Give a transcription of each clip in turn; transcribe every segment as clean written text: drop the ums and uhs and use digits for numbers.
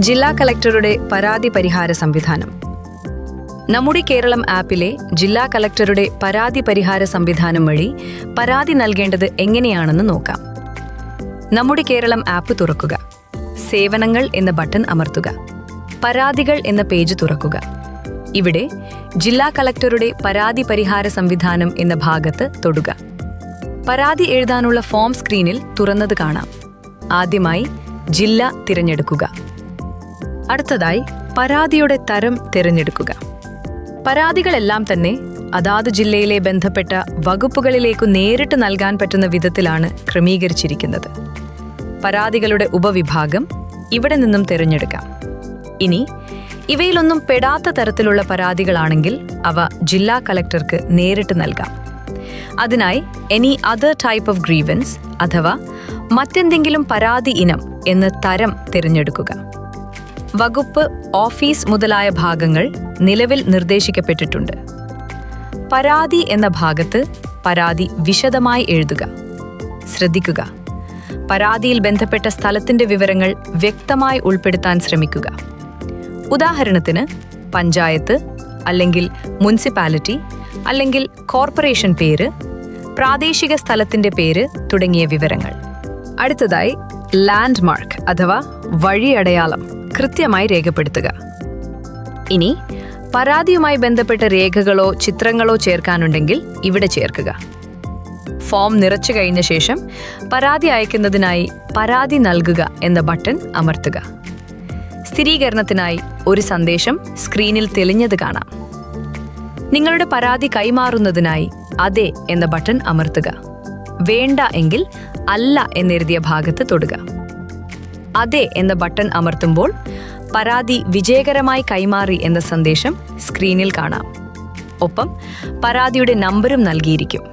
ജില്ലാ കളക്ടറുടെ പരാതി പരിഹാര സംവിധാനം. നമ്മുടെ കേരളം ആപ്പിലെ ജില്ലാ കളക്ടറുടെ പരാതി പരിഹാര സംവിധാനം വഴി പരാതി നൽകേണ്ടത് എങ്ങനെയാണെന്ന് നോക്കാം. നമ്മുടെ കേരളം ആപ്പ് തുറക്കുക. സേവനങ്ങൾ എന്ന ബട്ടൺ അമർത്തുക. പരാതികൾ എന്ന പേജ് തുറക്കുക. ഇവിടെ ജില്ലാ കളക്ടറുടെ പരാതി പരിഹാര സംവിധാനം എന്ന ഭാഗത്ത് തൊടുക. പരാതി എഴുതാനുള്ള ഫോം സ്ക്രീനിൽ തുറന്നത് കാണാം. ആദ്യമായി ജില്ല തിരഞ്ഞെടുക്കുക. അടുത്തതായി പരാതിയുടെ തരം തിരഞ്ഞെടുക്കുക. പരാതികളെല്ലാം തന്നെ അതാത് ജില്ലയിലെ ബന്ധപ്പെട്ട വകുപ്പുകളിലേക്ക് നേരിട്ട് നൽകാൻ പറ്റുന്ന വിധത്തിലാണ് ക്രമീകരിച്ചിരിക്കുന്നത്. പരാതികളുടെ ഉപവിഭാഗം ഇവിടെ നിന്നും തിരഞ്ഞെടുക്കാം. ഇനി ഇവയിലൊന്നും പെടാത്ത തരത്തിലുള്ള പരാതികളാണെങ്കിൽ അവ ജില്ലാ കളക്ടർക്ക് നേരിട്ട് നൽകാം. അതിനായി any other type of grievance അഥവാ മറ്റെന്തെങ്കിലും പരാതി ഇനം എന്ന് തരം തിരഞ്ഞെടുക്കുക. വകുപ്പ്, ഓഫീസ് മുതലായ ഭാഗങ്ങൾ നിലവിൽ നിർദ്ദേശിക്കപ്പെട്ടിട്ടുണ്ട്. പരാതി എന്ന ഭാഗത്ത് പരാതി വിശദമായി എഴുതുക. ശ്രദ്ധിക്കുക, പരാതിയിൽ ബന്ധപ്പെട്ട സ്ഥലത്തിന്റെ വിവരങ്ങൾ വ്യക്തമായി ഉൾപ്പെടുത്താൻ ശ്രമിക്കുക. ഉദാഹരണത്തിന് പഞ്ചായത്ത് അല്ലെങ്കിൽ മുനിസിപ്പാലിറ്റി അല്ലെങ്കിൽ കോർപ്പറേഷൻ പേര്, പ്രാദേശിക സ്ഥലത്തിന്റെ പേര് തുടങ്ങിയ വിവരങ്ങൾ. അടുത്തതായി ലാൻഡ്മാർക്ക് അഥവാ വഴിയടയാളം കൃത്യമായി രേഖപ്പെടുത്തുക. ഇനി പരാതിയുമായി ബന്ധപ്പെട്ട രേഖകളോ ചിത്രങ്ങളോ ചേർക്കാനുണ്ടെങ്കിൽ ഇവിടെ ചേർക്കുക. ഫോം നിറച്ചു കഴിഞ്ഞ ശേഷം പരാതി അയക്കുന്നതിനായി പരാതി നൽകുക എന്ന ബട്ടൺ അമർത്തുക. സ്ഥിരീകരണത്തിനായി ഒരു സന്ദേശം സ്ക്രീനിൽ തെളിഞ്ഞത് കാണാം. നിങ്ങളുടെ പരാതി കൈമാറുന്നതിനായി അതെ എന്ന ബട്ടൺ അമർത്തുക. വേണ്ട എങ്കിൽ അല്ല എന്നെഴുതിയ ഭാഗത്ത് തൊടുക. അതെ എന്ന ബട്ടൺ അമർത്തുമ്പോൾ പരാതി വിജയകരമായി കൈമാറി എന്ന സന്ദേശം സ്ക്രീനിൽ കാണാം. ഒപ്പം പരാതിയുടെ നമ്പരും നൽകിയിരിക്കും.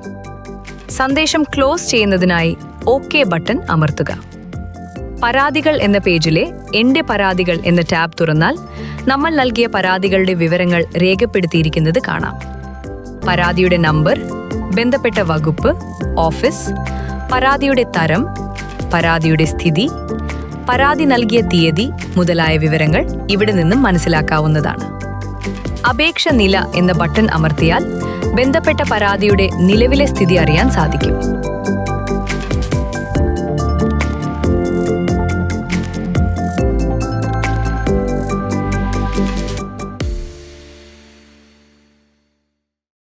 സന്ദേശം ക്ലോസ് ചെയ്യുന്നതിനായി ഓക്കെ ബട്ടൺ അമർത്തുക. പരാതികൾ എന്ന പേജിലെ എൻ്റെ പരാതികൾ എന്ന ടാബ് തുറന്നാൽ നമ്മൾ നൽകിയ പരാതികളുടെ വിവരങ്ങൾ രേഖപ്പെടുത്തിയിരിക്കുന്നത് കാണാം. പരാതിയുടെ നമ്പർ, ബന്ധപ്പെട്ട വകുപ്പ്, ഓഫീസ്, പരാതിയുടെ തരം, പരാതിയുടെ സ്ഥിതി, പരാതി നൽകിയ തീയതി മുതലായ വിവരങ്ങൾ ഇവിടെ നിന്നും മനസ്സിലാക്കാവുന്നതാണ്. അപേക്ഷ നില എന്ന ബട്ടൺ അമർത്തിയാൽ ബന്ധപ്പെട്ട പരാതിയുടെ നിലവിലെ സ്ഥിതി അറിയാൻ സാധിക്കും.